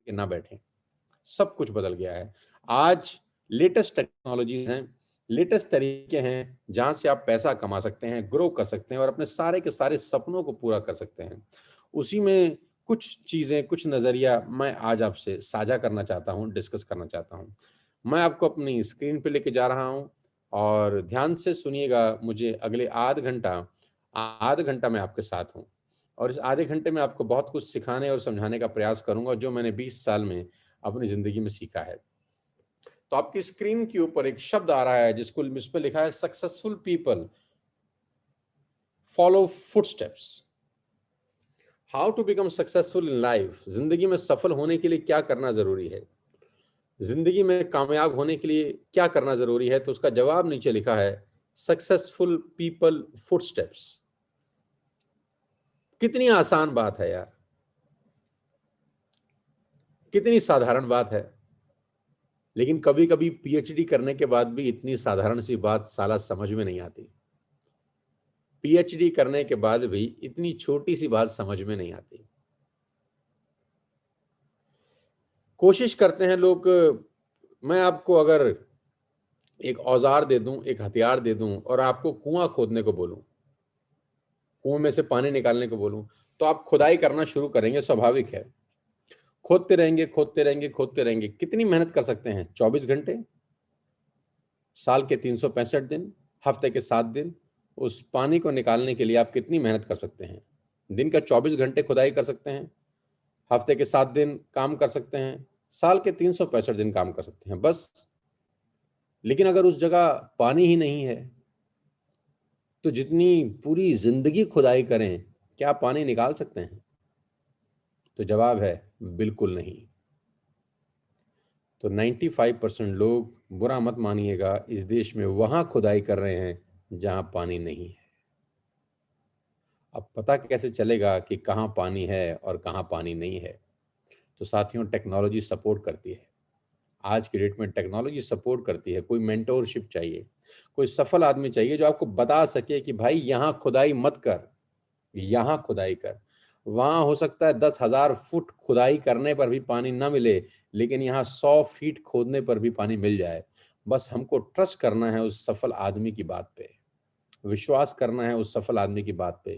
के ना बैठें। सब कुछ बदल गया है। आज लेटेस्ट टेक्नोलॉजी हैं, लेटेस्ट तरीके हैं जहां से आप पैसा कमा सकते हैं, ग्रो कर सकते हैं और अपने सारे के सारे सपनों को पूरा कर सकते हैं। उसी में कुछ चीजें, कुछ नजरिया मैं आज आपसे साझा करना चाहता हूं, डिस्कस करना चाहता हूं। मैं आपको अपनी स्क्रीन पे लेके जा रहा हूं और ध्यान से सुनिएगा। मुझे अगले आध घंटा मैं आपके साथ हूं और इस आधे घंटे में आपको बहुत कुछ सिखाने और समझाने का प्रयास करूंगा जो मैंने 20 साल में अपनी जिंदगी में सीखा है। तो आपकी स्क्रीन के ऊपर एक शब्द आ रहा है जिस पे लिखा है successful people follow footsteps. How to become successful in life. जिंदगी में सफल होने के लिए क्या करना जरूरी है, जिंदगी में कामयाब होने के लिए क्या करना जरूरी है, तो उसका जवाब नीचे लिखा है सक्सेसफुल पीपल फुटस्टेप्स। कितनी आसान बात है यार, कितनी साधारण बात है। लेकिन कभी कभी पीएचडी करने के बाद भी इतनी साधारण सी बात साला समझ में नहीं आती। पीएचडी करने के बाद भी इतनी छोटी सी बात समझ में नहीं आती। कोशिश करते हैं लोग, मैं आपको अगर एक औजार दे दूं, एक हथियार दे दूं और आपको कुआं खोदने को बोलूं, कुएं में से पानी निकालने को बोलूं, तो आप खुदाई करना शुरू करेंगे, स्वाभाविक है। खोदते रहेंगे, खोदते रहेंगे, खोदते रहेंगे। कितनी मेहनत कर सकते हैं? 24 घंटे, साल के 365 दिन, हफ्ते के 7 दिन। उस पानी को निकालने के लिए आप कितनी मेहनत कर सकते हैं? दिन का 24 घंटे खुदाई कर सकते हैं, हफ्ते के 7 दिन काम कर सकते हैं, साल के 365 दिन काम कर सकते हैं, बस। लेकिन अगर उस जगह पानी ही नहीं है तो जितनी पूरी जिंदगी खुदाई करें, क्या पानी निकाल सकते हैं? तो जवाब है बिल्कुल नहीं। तो 95% लोग, बुरा मत मानिएगा, इस देश में वहां खुदाई कर रहे हैं जहां पानी नहीं है। अब पता कैसे चलेगा कि कहां पानी है और कहां पानी नहीं है? तो साथियों, टेक्नोलॉजी सपोर्ट करती है। आज की डेट में टेक्नोलॉजी सपोर्ट करती है। कोई मेंटोरशिप चाहिए, कोई सफल आदमी चाहिए जो आपको बता सके कि भाई यहां खुदाई मत कर, यहां खुदाई कर। वहां हो सकता है 10,000 फुट खुदाई करने पर भी पानी ना मिले, लेकिन यहाँ 100 फीट खोदने पर भी पानी मिल जाए। बस हमको ट्रस्ट करना है उस सफल आदमी की बात पे, विश्वास करना है उस सफल आदमी की बात पे।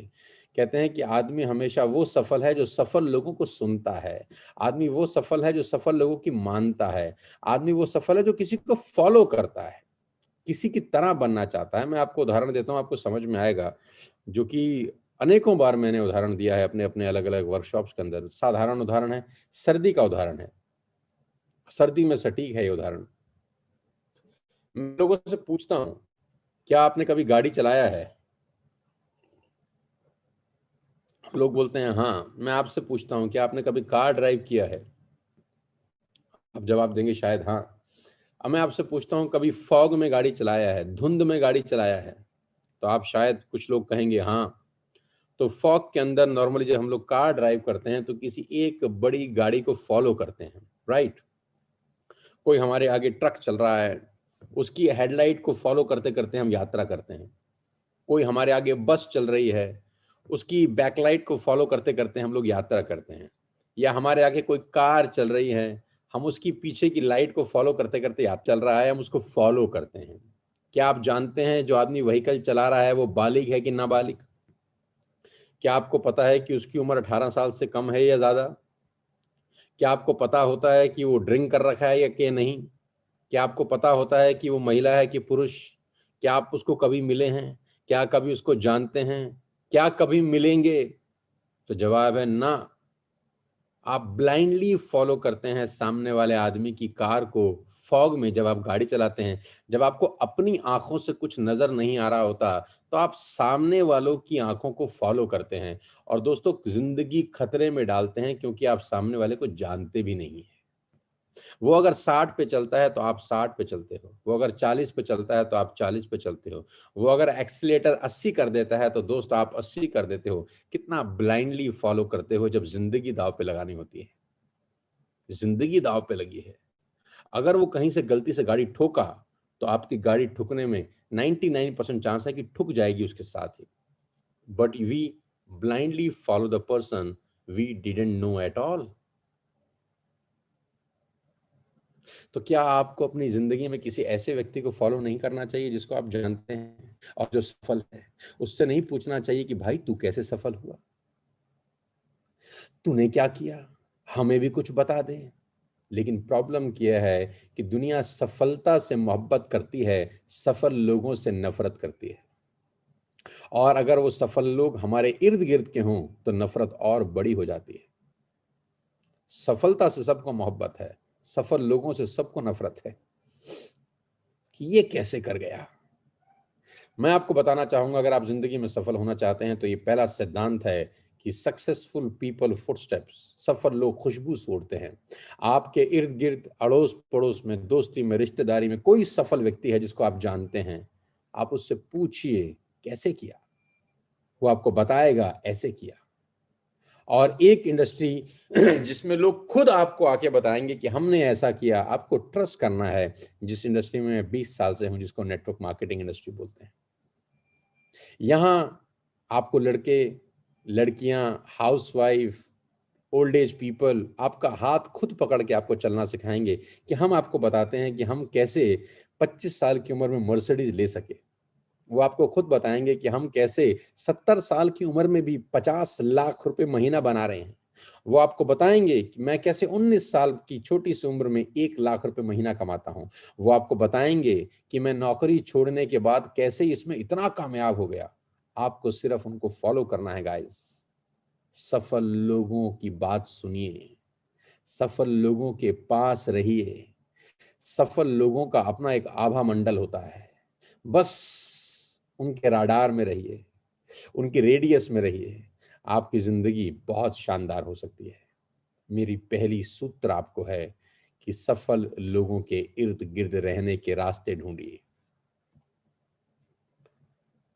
कहते हैं कि आदमी हमेशा वो सफल है जो सफल लोगों को सुनता है। आदमी वो सफल है जो सफल लोगों की मानता है। आदमी वो सफल है जो किसी को फॉलो करता है, किसी की तरह बनना चाहता है। मैं आपको उदाहरण देता हूँ, आपको समझ में आएगा, जो कि अनेकों बार मैंने उदाहरण दिया है अपने अपने अलग अलग वर्कशॉप्स के अंदर। साधारण उदाहरण है, सर्दी का उदाहरण है। सर्दी में सटीक है ये उदाहरण। मैं लोगों से पूछता हूँ, क्या आपने कभी गाड़ी चलाया है? लोग बोलते हैं हाँ। मैं आपसे पूछता हूँ, क्या आपने कभी कार ड्राइव किया है? आप जवाब देंगे शायद हाँ। अब मैं आपसे पूछता हूँ, कभी फॉग में गाड़ी चलाया है, धुंध में गाड़ी चलाया है? तो आप शायद कुछ लोग कहेंगे हाँ। तो फॉग के अंदर नॉर्मली जब हम लोग कार ड्राइव करते हैं तो किसी एक बड़ी गाड़ी को फॉलो करते हैं, राइट? कोई हमारे आगे ट्रक चल रहा है, उसकी हेडलाइट को फॉलो करते करते हम यात्रा करते हैं। कोई हमारे आगे बस चल रही है, उसकी बैकलाइट को फॉलो करते करते हम लोग यात्रा करते हैं। या हमारे आगे कोई कार चल रही है, हम उसकी पीछे की लाइट को फॉलो करते करते यात्रा चल रहा है, हम उसको फॉलो करते हैं। क्या आप जानते हैं जो आदमी व्हीकल चला रहा है वो बालिग है कि नाबालिग? क्या आपको पता है कि उसकी उम्र 18 साल से कम है या ज्यादा? क्या आपको पता होता है कि वो ड्रिंक कर रखा है या कि नहीं? क्या आपको पता होता है कि वो महिला है कि पुरुष? क्या आप उसको कभी मिले हैं? क्या कभी उसको जानते हैं? क्या कभी मिलेंगे? तो जवाब है ना। आप ब्लाइंडली फॉलो करते हैं सामने वाले आदमी की कार को। फॉग में जब आप गाड़ी चलाते हैं, जब आपको अपनी आंखों से कुछ नजर नहीं आ रहा होता, तो आप सामने वालों की आंखों को फॉलो करते हैं और दोस्तों जिंदगी खतरे में डालते हैं, क्योंकि आप सामने वाले को जानते भी नहीं है। वो अगर 60 पे चलता है तो आप 60 पे चलते हो, वो अगर 40 पे चलता है तो आप 40 पे चलते हो, वो अगर एक्सीलेटर 80 कर देता है तो दोस्त आप 80 कर देते हो। कितना ब्लाइंडली फॉलो करते हो जब जिंदगी दांव पे लगानी होती है। जिंदगी दांव पे लगी है। अगर वो कहीं से गलती से गाड़ी ठोका तो आपकी गाड़ी ठुकने में 99% चांस है कि ठुक जाएगी उसके साथ ही। But we blindly follow the person we didn't know at all. तो क्या आपको अपनी जिंदगी में किसी ऐसे व्यक्ति को फॉलो नहीं करना चाहिए जिसको आप जानते हैं और जो सफल है? उससे नहीं पूछना चाहिए कि भाई तू कैसे सफल हुआ, तूने क्या किया, हमें भी कुछ बता दे। लेकिन प्रॉब्लम क्या है कि दुनिया सफलता से मोहब्बत करती है, सफल लोगों से नफरत करती है। और अगर वो सफल लोग हमारे इर्द गिर्द के हों तो नफरत और बड़ी हो जाती है। सफलता से सबको मोहब्बत है, सफल लोगों से सबको नफरत है कि ये कैसे कर गया। मैं आपको बताना चाहूंगा, अगर आप जिंदगी में सफल होना चाहते हैं तो ये पहला सिद्धांत है कि सक्सेसफुल पीपल फुटस्टेप्स, सफल लोग खुशबू छोड़ते हैं। आपके इर्द गिर्द, अड़ोस पड़ोस में, दोस्ती में, रिश्तेदारी में कोई सफल व्यक्ति है जिसको आप जानते हैं, आप उससे पूछिए कैसे किया, वो आपको बताएगा ऐसे किया। और एक इंडस्ट्री जिसमें लोग खुद आपको आके बताएंगे कि हमने ऐसा किया, आपको ट्रस्ट करना है, जिस इंडस्ट्री में मैं 20 साल से हूं, जिसको नेटवर्क मार्केटिंग इंडस्ट्री बोलते हैं। यहां आपको लड़के, लड़कियां, हाउसवाइफ, ओल्ड एज पीपल आपका हाथ खुद पकड़ के आपको चलना सिखाएंगे कि हम आपको बताते हैं कि हम कैसे 25 साल की उम्र में मर्सिडीज ले सके। वो आपको खुद बताएंगे कि हम कैसे 70 साल की उम्र में भी 50 लाख रुपए महीना बना रहे हैं। वो आपको बताएंगे कि मैं कैसे 19 साल की छोटी सी उम्र में 1 लाख रुपए महीना कमाता हूं। वो आपको बताएंगे कि मैं नौकरी छोड़ने के बाद कैसे इसमें इतना कामयाब हो गया। आपको सिर्फ उनको फॉलो करना है गाइस। सफल लोगों की बात सुनिए, सफल लोगों के पास रहिए। सफल लोगों का अपना एक आभा मंडल होता है, बस उनके राडार में रहिए, उनकी रेडियस में रहिए, आपकी जिंदगी बहुत शानदार हो सकती है। मेरी पहली सूत्र आपको है कि सफल लोगों के इर्द गिर्द रहने के रास्ते ढूंढिए।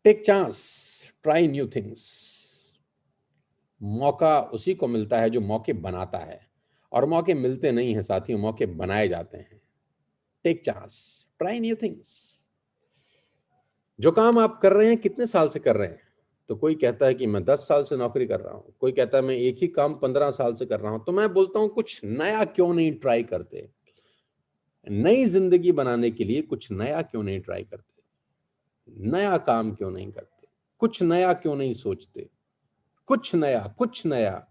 Take chance, try new things. मौका उसी को मिलता है जो मौके बनाता है, और मौके मिलते नहीं हैं साथियों, मौके बनाए जाते हैं। Take chance, try new things. जो काम आप कर रहे हैं कितने साल से कर रहे हैं? तो कोई कहता है कि मैं 10 साल से नौकरी कर रहा हूं, कोई कहता है मैं एक ही काम 15 साल से कर रहा हूं। तो मैं बोलता हूं कुछ नया क्यों नहीं ट्राई करते? नई जिंदगी बनाने के लिए कुछ नया क्यों नहीं ट्राई करते? नया काम क्यों नहीं करते? कुछ नया क्यों नहीं सोचते? कुछ नया, कुछ नया।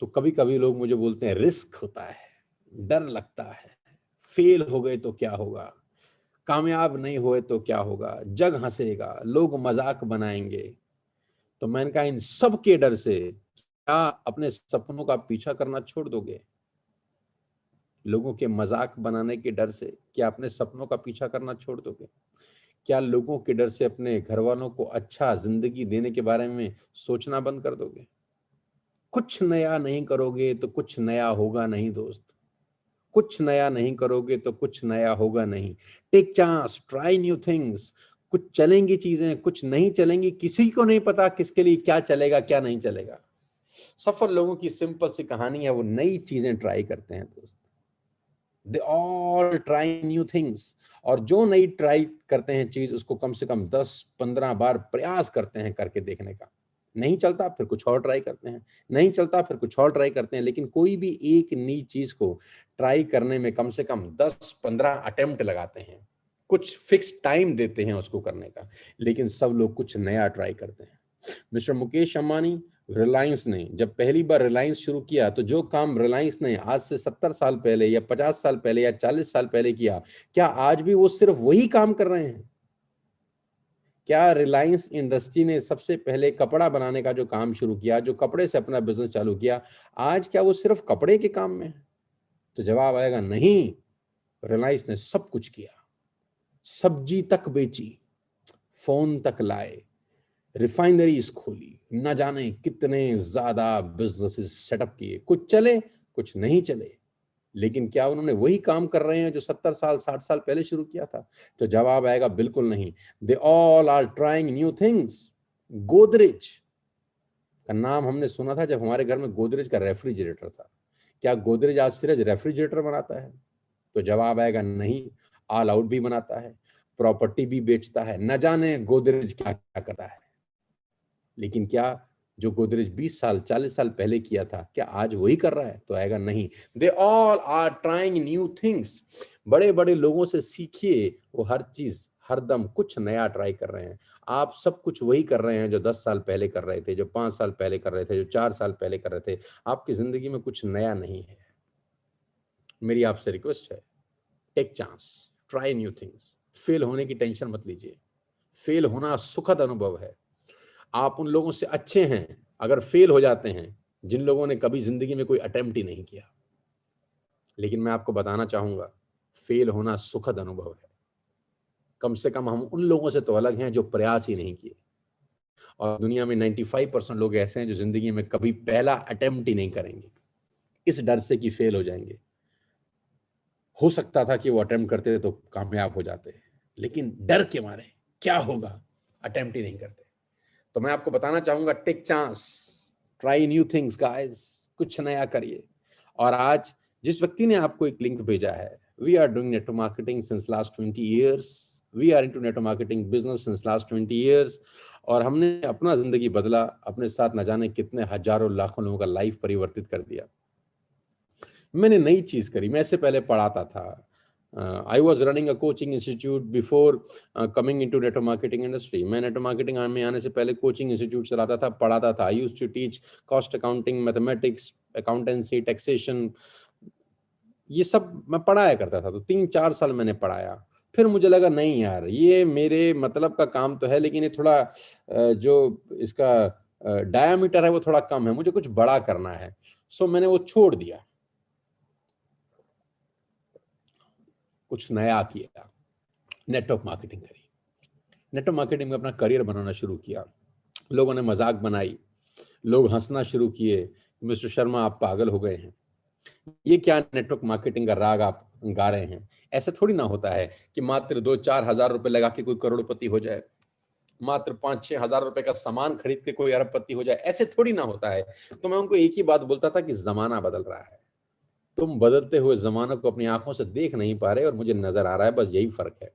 तो कभी कभी लोग मुझे बोलते हैं रिस्क होता है, डर लगता है, फेल हो गए तो क्या होगा, कामयाब नहीं हुए तो क्या होगा, जग हंसेगा, लोग मजाक बनाएंगे। तो मैंने कहा इन सब के डर से क्या अपने सपनों का पीछा करना छोड़ दोगे? लोगों के मजाक बनाने के डर से क्या अपने सपनों का पीछा करना छोड़ दोगे? क्या लोगों के डर से अपने घर वालों को अच्छा जिंदगी देने के बारे में सोचना बंद कर दोगे? कुछ नया नहीं करोगे तो कुछ नया होगा नहीं दोस्त। कुछ नया नहीं करोगे तो कुछ नया होगा नहीं। Take chance, try new things. कुछ चलेंगी चीजें, कुछ नहीं चलेंगी, किसी को नहीं पता किसके लिए क्या चलेगा क्या नहीं चलेगा। सफल लोगों की सिंपल सी कहानी है, वो नई चीजें ट्राई करते हैं दोस्त। They all try new things. और जो नई ट्राई करते हैं चीज, उसको कम से कम 10-15 बार प्रयास करते हैं करके देखने का। नहीं चलता फिर कुछ और ट्राई करते हैं, नहीं चलता फिर कुछ और ट्राई करते हैं। लेकिन कोई भी एक नई चीज को ट्राई करने में कम से कम 10-15 अटेम्प्ट लगाते हैं, कुछ फिक्स टाइम देते हैं उसको करने का। लेकिन सब लोग कुछ नया ट्राई करते हैं। मिस्टर मुकेश अंबानी, रिलायंस ने जब पहली बार रिलायंस शुरू किया, तो जो काम रिलायंस ने आज से 70 साल पहले या 50 साल पहले या 40 साल पहले किया, क्या आज भी वो सिर्फ वही काम कर रहे हैं? क्या रिलायंस इंडस्ट्री ने सबसे पहले कपड़ा बनाने का जो काम शुरू किया, जो कपड़े से अपना बिजनेस चालू किया, आज क्या वो सिर्फ कपड़े के काम में है? तो जवाब आएगा नहीं। रिलायंस ने सब कुछ किया, सब्जी तक बेची, फोन तक लाए, रिफाइनरीज खोली, न जाने कितने ज्यादा बिजनेसेस सेटअप किए। कुछ चले, कुछ नहीं चले। लेकिन क्या उन्होंने वही काम कर रहे हैं जो 70 साल 60 साल पहले शुरू किया था? तो जवाब आएगा बिल्कुल नहीं। They all are trying new things. Godrej का नाम हमने सुना था जब हमारे घर में गोदरेज का रेफ्रिजरेटर था। क्या गोदरेज आज सिर्फ रेफ्रिजरेटर बनाता है? तो जवाब आएगा नहीं। ऑल आउट भी बनाता है, प्रॉपर्टी भी बेचता है, न जाने गोदरेज क्या क्या करता है। लेकिन क्या जो गोदरेज 20 साल 40 साल पहले किया था, क्या आज वही कर रहा है? तो आएगा नहीं। They all are trying new things. बड़े बड़े लोगों से सीखिए, वो हर चीज हरदम कुछ नया ट्राई कर रहे हैं। आप सब कुछ वही कर रहे हैं जो 10 साल पहले कर रहे थे, जो 5 साल पहले कर रहे थे, जो 4 साल पहले कर रहे थे। आपकी जिंदगी में कुछ नया नहीं है। मेरी आपसे रिक्वेस्ट है, take chance, try new things. Fail होने की टेंशन मत लीजिए। फेल होना सुखद अनुभव है। आप उन लोगों से अच्छे हैं अगर फेल हो जाते हैं जिन लोगों ने कभी जिंदगी में कोई अटेम्प्ट ही नहीं किया। लेकिन मैं आपको बताना चाहूंगा, फेल होना सुखद अनुभव है। कम से कम हम उन लोगों से तो अलग हैं जो प्रयास ही नहीं किए। और दुनिया में 95% लोग ऐसे हैं जो जिंदगी में कभी पहला अटेम्प्ट ही नहीं करेंगे, इस डर से कि फेल हो जाएंगे। हो सकता था कि वो अटेम्प्ट करते तो कामयाब हो जाते, लेकिन डर के मारे क्या होगा, अटेम्प्ट ही नहीं करते। तो मैं आपको बताना चाहूंगा, take chance, try new things guys, कुछ नया करिए। और आज जिस व्यक्ति ने आपको एक लिंक भेजा है, we are doing network marketing since last 20 years, we are into network marketing business since last 20 years. और हमने अपना जिंदगी बदला, अपने साथ न जाने कितने हजारों लाखों लोगों का लाइफ परिवर्तित कर दिया। मैंने नई चीज करी। मैं इससे पहले पढ़ाता था। I was running a coaching institute before coming into network marketing industry. मैं नेटवर्क मार्केटिंग में आने से पहले कोचिंग इंस्टीट्यूट चलाता था, पढ़ाता था। I used to teach cost accounting, mathematics, accountancy, taxation, ये सब मैं पढ़ाया करता था। तो 3-4 साल मैंने पढ़ाया। फिर मुझे लगा नहीं यार, ये मेरे मतलब का काम तो है, लेकिन ये थोड़ा जो इसका डायामीटर है वो थोड़ा कम है, मुझे कुछ बड़ा करना है। सो मैंने वो छोड़ दिया, कुछ नया किया, नेटवर्क मार्केटिंग करी। नेटवर्क मार्केटिंग में अपना करियर बनाना शुरू किया। लोगों ने मजाक बनाई, लोग हंसना शुरू किए, मिस्टर शर्मा आप पागल हो गए हैं, ये क्या नेटवर्क मार्केटिंग का राग आप गा रहे हैं। ऐसा थोड़ी ना होता है कि मात्र 2-4 हजार रुपए लगा के कोई करोड़पति हो जाए, मात्र 5-6 हजार रुपए का सामान खरीद के कोई अरबपति हो जाए, ऐसे थोड़ी ना होता है। तो मैं उनको एक ही बात बोलता था कि जमाना बदल रहा है, तुम बदलते हुए जमाने को अपनी आंखों से देख नहीं पा रहे और मुझे नजर आ रहा है, बस यही फर्क है।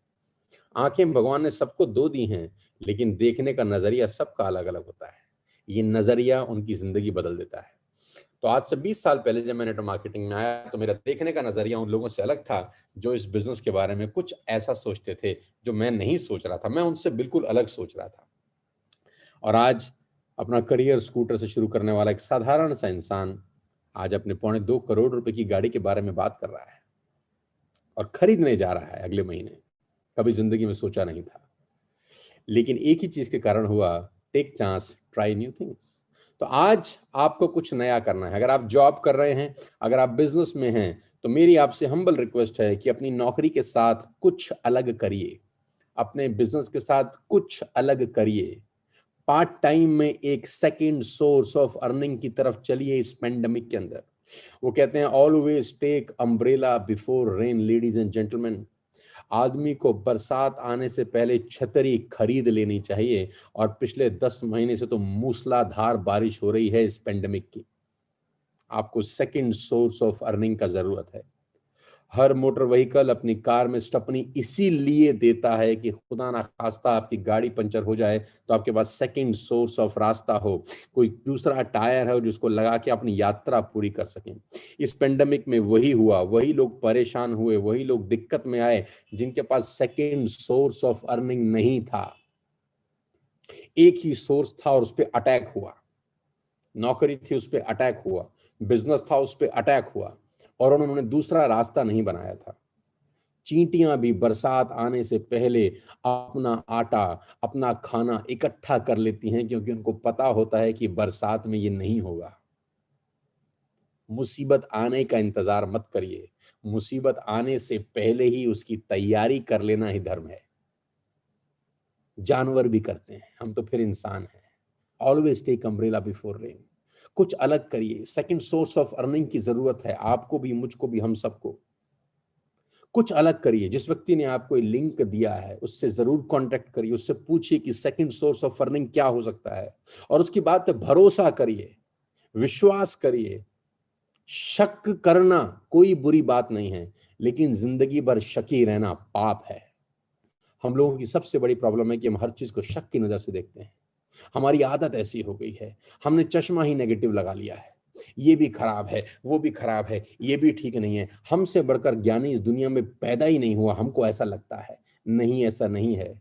आंखें भगवान ने सबको दो दी हैं, लेकिन देखने का नजरिया सबका अलग अलग होता है। ये नजरिया उनकी जिंदगी बदल देता है। तो आज से 20 साल पहले जब मैं नेटवर्क मार्केटिंग में आया, तो मेरा देखने का नजरिया उन लोगों से अलग था जो इस बिजनेस के बारे में कुछ ऐसा सोचते थे जो मैं नहीं सोच रहा था। मैं उनसे बिल्कुल अलग सोच रहा था। और आज अपना करियर स्कूटर से शुरू करने वाला एक साधारण सा इंसान आज अपने 2.25 करोड़ रुपए की गाड़ी के बारे में बात कर रहा है और खरीदने जा रहा है अगले महीने। कभी जिंदगी में सोचा नहीं था, लेकिन एक ही चीज के कारण हुआ, take chance, try new things. तो आज आपको कुछ नया करना है। अगर आप जॉब कर रहे हैं, अगर आप बिजनेस में हैं, तो मेरी आपसे हम्बल रिक्वेस्ट है कि अपनी नौकरी के साथ कुछ अलग करिए, अपने बिजनेस के साथ कुछ अलग करिए। पार्ट टाइम में एक सेकंड सोर्स ऑफ अर्निंग की तरफ चलिए इस पेंडेमिक के अंदर। वो कहते हैं always take umbrella before rain, ladies and gentleman. आदमी को बरसात आने से पहले छतरी खरीद लेनी चाहिए। और पिछले 10 महीने से तो मूसलाधार बारिश हो रही है इस पेंडेमिक की। आपको सेकंड सोर्स ऑफ अर्निंग का जरूरत है। हर मोटर व्हीकल अपनी कार में स्टपनी इसीलिए देता है कि खुदा ना खास्ता आपकी गाड़ी पंचर हो जाए तो आपके पास सेकंड सोर्स ऑफ रास्ता हो, कोई दूसरा टायर हो जिसको लगा के अपनी यात्रा पूरी कर सकें। इस पेंडेमिक में वही हुआ, वही लोग परेशान हुए, वही लोग दिक्कत में आए जिनके पास सेकंड सोर्स ऑफ अर्निंग नहीं था। एक ही सोर्स था और उस पर अटैक हुआ। नौकरी थी, उस पर अटैक हुआ। बिजनेस था, उस पर अटैक हुआ। और उन्होंने दूसरा रास्ता नहीं बनाया था। चींटियां भी बरसात आने से पहले अपना आटा, अपना खाना इकट्ठा कर लेती हैं, क्योंकि उनको पता होता है कि बरसात में ये नहीं होगा। मुसीबत आने का इंतजार मत करिए, मुसीबत आने से पहले ही उसकी तैयारी कर लेना ही धर्म है। जानवर भी करते हैं, हम तो फिर इंसान हैं। Always take umbrella before rain. कुछ अलग करिए। सेकंड सोर्स ऑफ अर्निंग की जरूरत है आपको भी, मुझको भी, हम सबको। कुछ अलग करिए। जिस व्यक्ति ने आपको लिंक दिया है उससे जरूर कांटेक्ट करिए, उससे पूछिए कि सेकंड सोर्स ऑफ अर्निंग क्या हो सकता है, और उसकी बात पे भरोसा करिए, विश्वास करिए। शक करना कोई बुरी बात नहीं है, लेकिन जिंदगी भर शकी रहना पाप है। हम लोगों की सबसे बड़ी प्रॉब्लम है कि हम हर चीज को शक की नजर से देखते हैं। हमारी आदत ऐसी हो गई है, हमने चश्मा ही नेगेटिव लगा लिया है, ये भी खराब है, वो भी खराब है, ये भी ठीक नहीं है। हमसे बढ़कर ज्ञानी इस दुनिया में पैदा ही नहीं हुआ, हमको ऐसा लगता है। नहीं, ऐसा नहीं है।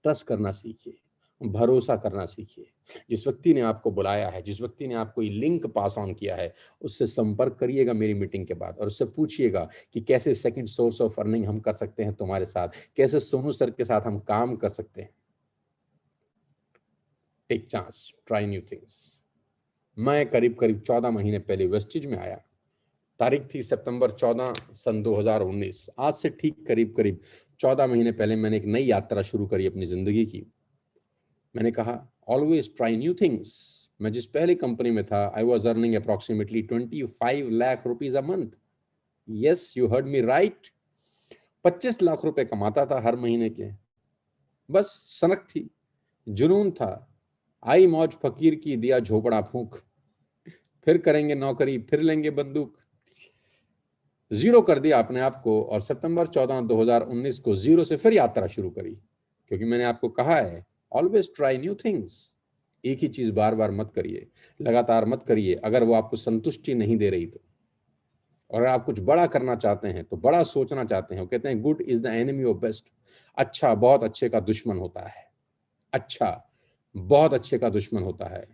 ट्रस्ट करना सीखिए, भरोसा करना सीखिए। जिस व्यक्ति ने आपको बुलाया है, जिस व्यक्ति ने आपको ये लिंक पास ऑन किया है, उससे संपर्क करिएगा मेरी मीटिंग के बाद और उससे पूछिएगा कि कैसे सेकंड सोर्स ऑफ अर्निंग हम कर सकते हैं तुम्हारे साथ, कैसे सोनू सर के साथ हम काम कर सकते हैं। Take chance, try new things. मैं करीब 14 महीने पहले वेस्टिज में आया। तारीख थी सितंबर 14 सन 2019। आज से ठीक करीब 14 महीने पहले मैंने एक नई यात्रा शुरू करी अपनी जिंदगी की। मैंने कहा ऑलवेज ट्राई न्यू थिंग्स। मैं जिस पहली कंपनी में था, I was earning approximately 25 lakh rupees a month. Yes, you heard me right. 25 lakh रुपए कमाता था हर महीने के। बस सनक थी, जुनून था, आई मौज फकीर की, दिया झोपड़ा फूंक, फिर करेंगे नौकरी, फिर लेंगे बंदूक। जीरो कर दिया अपने आप को और सितंबर 14 2019 को जीरो से फिर यात्रा शुरू करी। क्योंकि मैंने आपको कहा है ऑलवेज ट्राई न्यू थिंग्स। एक ही चीज बार बार मत करिए, लगातार मत करिए अगर वो आपको संतुष्टि नहीं दे रही तो। और अगर आप कुछ बड़ा करना चाहते हैं तो बड़ा सोचना चाहते हैं, वो कहते हैं good is the enemy of best. अच्छा बहुत अच्छे का दुश्मन होता है। अच्छा बहुत अच्छे का दुश्मन होता है।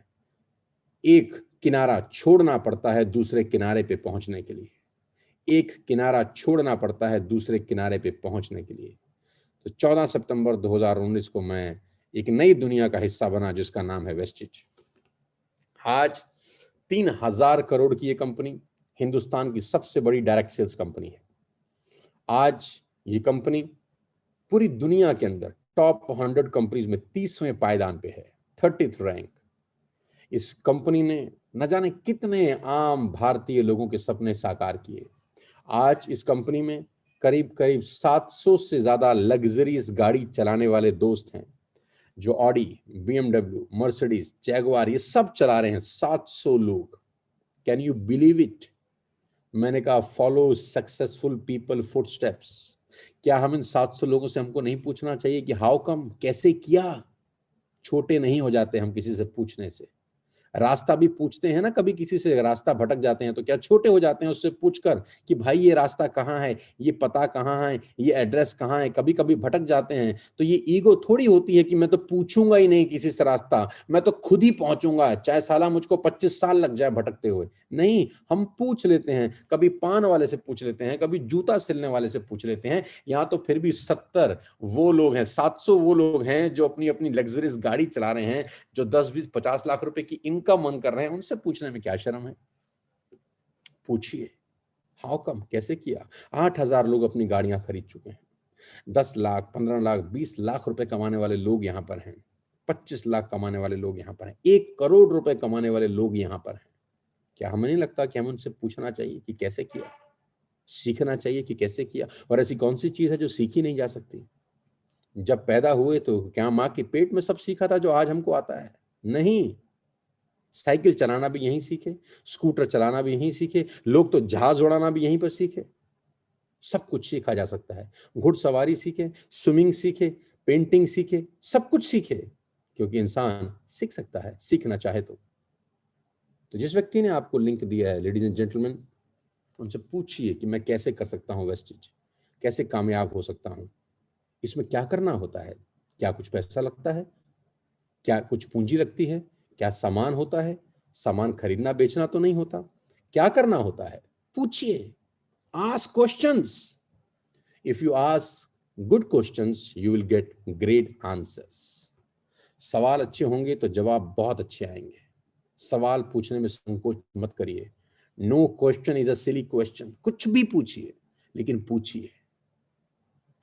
एक किनारा छोड़ना पड़ता है दूसरे किनारे पे पहुंचने के लिए। एक किनारा छोड़ना पड़ता है दूसरे किनारे पे पहुंचने के लिए। तो 14 सितंबर 2019 को मैं एक नई दुनिया का हिस्सा बना जिसका नाम है वेस्टिज। आज 3000 करोड़ की ये कंपनी हिंदुस्तान की सबसे बड़ी डायरेक्ट सेल्स कंपनी है। आज ये कंपनी पूरी दुनिया के अंदर टॉप 100 कंपनीज में 30वें पायदान पे है, 30th रैंक। इस कंपनी ने न जाने कितने आम भारतीय लोगों के सपने साकार किए। आज इस कंपनी में करीब 700 से ज्यादा लग्जरीज गाड़ी चलाने वाले दोस्त हैं, जो ऑडी, बीएमडब्ल्यू, मर्सिडीज, जैगुआर ये सब चला रहे हैं। 700 लोग। Can you believe it? मैंने कहा फॉलो सक्सेसफुल पीपल फुटस्टेप्स। क्या हम इन 700 लोगों से हमको नहीं पूछना चाहिए कि हाउ कम, कैसे किया? छोटे नहीं हो जाते हम किसी से पूछने से। रास्ता भी पूछते हैं ना, कभी किसी से रास्ता भटक जाते हैं तो क्या छोटे हो जाते हैं उससे पूछकर कि भाई ये रास्ता कहाँ है, ये पता कहाँ है, ये एड्रेस कहाँ है? कभी कभी भटक जाते हैं तो ये ईगो थोड़ी होती है कि मैं तो पूछूंगा ही नहीं किसी से रास्ता, मैं तो खुद ही पहुंचूंगा, चाहे साला मुझको 25 साल लग जाए भटकते हुए। नहीं, हम पूछ लेते हैं। कभी पान वाले से पूछ लेते हैं, कभी जूता सिलने वाले से पूछ लेते हैं। यहाँ तो फिर भी 70 वो लोग हैं, 700 वो लोग हैं जो अपनी अपनी लग्जरीज गाड़ी चला रहे हैं, जो 10, 20, 50 लाख रुपए की इनकम मन कर रहे हैं। उनसे पूछने में क्या शर्म है? पूछिए हाउ कम, कैसे किया? 8000 लोग अपनी गाड़ियां खरीद चुके हैं। 10 लाख, 15 लाख, 20 लाख रुपए कमाने वाले लोग यहां पर हैं। 25 लाख कमाने वाले लोग यहां पर हैं। 1 करोड़ रुपए कमाने वाले लोग यहां पर हैं। क्या हमें नहीं लगता कि हमें उनसे पूछना चाहिए कि कैसे किया? सीखना चाहिए कि कैसे किया? और ऐसी कौन सी चीज है जो सीखी नहीं जा सकती? जब पैदा हुए तो क्या माँ के पेट में सब सीखा था जो आज हमको आता है? नहीं। साइकिल चलाना भी यहीं सीखे, स्कूटर चलाना भी यहीं सीखे, लोग तो जहाज उड़ाना भी यहीं पर सीखे। सब कुछ सीखा जा सकता है। घुड़सवारी सीखे, स्विमिंग सीखे, पेंटिंग सीखे, सब कुछ सीखे, क्योंकि इंसान सीख सकता है सीखना चाहे तो जिस व्यक्ति ने आपको लिंक दिया है, लेडीज एंड जेंटलमैन, उनसे पूछिए कि मैं कैसे कर सकता हूँ वेस्टिज, कैसे कामयाब हो सकता हूँ। इसमें क्या करना होता है? क्या कुछ पैसा लगता है? क्या कुछ पूंजी लगती है? क्या सामान होता है? सामान खरीदना बेचना तो नहीं होता। क्या करना होता है? पूछिए, ask questions. If you ask good questions you will get great answers. सवाल अच्छे होंगे तो जवाब बहुत अच्छे आएंगे। सवाल पूछने में संकोच मत करिए। No question is a silly question. कुछ भी पूछिए, लेकिन पूछिए।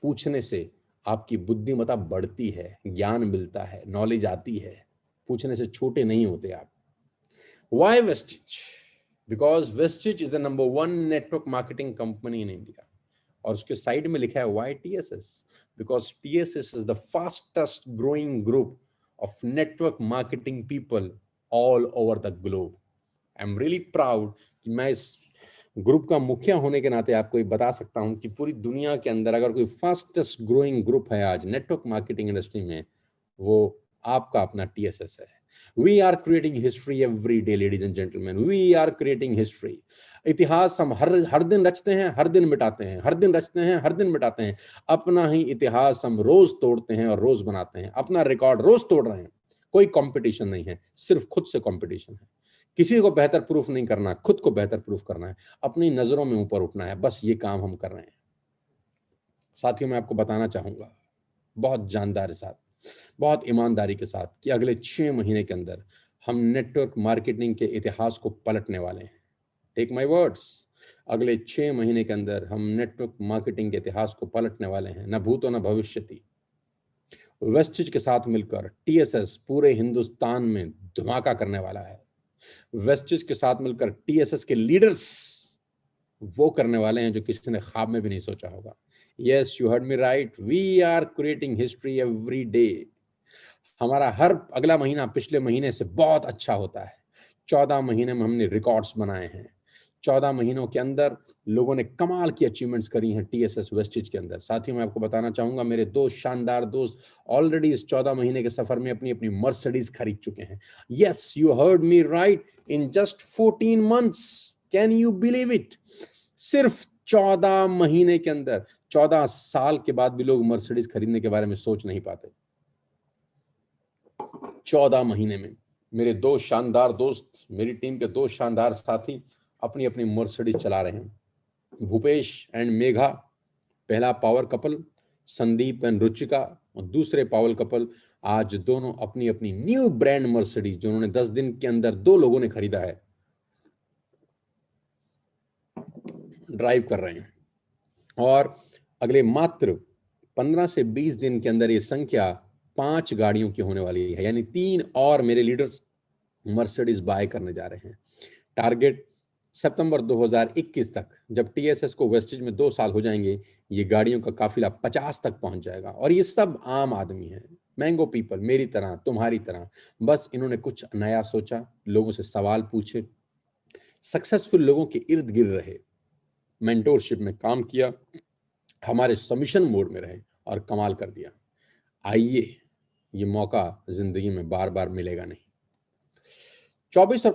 पूछने से आपकी बुद्धिमत्ता बढ़ती है, ज्ञान मिलता है, नॉलेज आती है। पूछने से छोटे नहीं होते आप। Why Vestige? Because Vestige is the #1 network marketing company in India. और उसके साइड में लिखा है Why TSS? Because TSS is the fastest growing group of network marketing people all over the globe. I'm really proud कि मैं इस group का मुखिया होने के नाते आपको ये बता सकता हूं कि पूरी दुनिया के अंदर अगर कोई फास्टेस्ट ग्रोइंग ग्रुप है आज नेटवर्क मार्केटिंग इंडस्ट्री में, वो आपका अपना TSS है। We are creating history every day ladies and gentleman, we are creating history. इतिहास हम हर दिन रचते हैं, हर दिन मिटाते हैं, हर दिन रचते हैं, हर दिन मिटाते हैं। अपना ही इतिहास हम रोज तोड़ते हैं और रोज बनाते हैं। अपना रिकॉर्ड रोज तोड़ रहे हैं। कोई कंपटीशन नहीं है, सिर्फ खुद से कंपटीशन है। किसी को बेहतर प्रूफ नहीं करना, खुद को बेहतर प्रूफ करना है, अपनी नजरों में ऊपर उठना है। बस ये काम हम कर रहे हैं। साथियों, मैं आपको बताना चाहूंगा बहुत जानदारी के साथ, बहुत ईमानदारी के साथ कि अगले 6 महीने के अंदर हम नेटवर्क मार्केटिंग के इतिहास को पलटने वाले हैं। टेक माय वर्ड्स, अगले 6 महीने के अंदर हम नेटवर्क मार्केटिंग के इतिहास को पलटने वाले हैं। न भूतो न भविष्यति। वेस्टिज के साथ मिलकर TSS पूरे हिंदुस्तान में धमाका करने वाला है। वेस्टिज के साथ मिलकर TSS के लीडर्स वो करने वाले हैं जो किसी ने ख्वाब में भी नहीं सोचा होगा। Yes, you heard me right, we are creating history every day. हमारा हर अगला महीना पिछले महीने से बहुत अच्छा होता है। 14 महीने में हमने रिकॉर्ड्स बनाए हैं। 14 महीनों के अंदर लोगों ने कमाल की अचीवमेंट्स करी हैं TSS वेस्टिज के अंदर। साथियों, मैं आपको बताना चाहूंगा, मेरे दो शानदार दोस्त ऑलरेडी इस 14 महीने के सफर में अपनी अपनी मर्सिडीज खरीद चुके हैं। Yes, you heard me right, in just 14 months. Can you believe it? सिर्फ 14 महीने के अंदर। 14 साल के बाद भी लोग मर्सिडीज खरीदने के बारे में सोच नहीं पाते। 14 महीने में मेरे दो शानदार दोस्त, मेरी टीम के दो शानदार साथी अपनी अपनी मर्सिडीज चला रहे हैं। भूपेश एंड मेघा पहला power couple, Sandeep and Ruchika और दूसरे पावर कपल, आज दोनों अपनी अपनी न्यू ब्रांड मर्सिडीज जो उन्होंने 10 दिन के अंदर दो लोगों ने खरीदा है, ड्राइव कर रहे हैं। और अगले मात्र 15 से 20 दिन के अंदर ये संख्या 5 गाड़ियों की होने वाली है। यानी 3 और मेरे लीडर्स मर्सिडीज बाय करने जा रहे हैं। टारगेट सितंबर 2021 तक, जब TSS को वेस्टिज में 2 साल हो जाएंगे, ये गाड़ियों का काफिला 50 तक पहुंच जाएगा। और ये सब आम आदमी है, मैंगो पीपल, मेरी तरह, तुम्हारी तरह। बस इन्होंने कुछ नया सोचा, लोगों से सवाल पूछे, सक्सेसफुल लोगों के इर्द गिर्द रहे, मेंटोरशिप में काम किया, हमारे सबमिशन मोड में रहे और कमाल कर दिया। आइए, ये मौका जिंदगी में बार बार मिलेगा नहीं। 24 और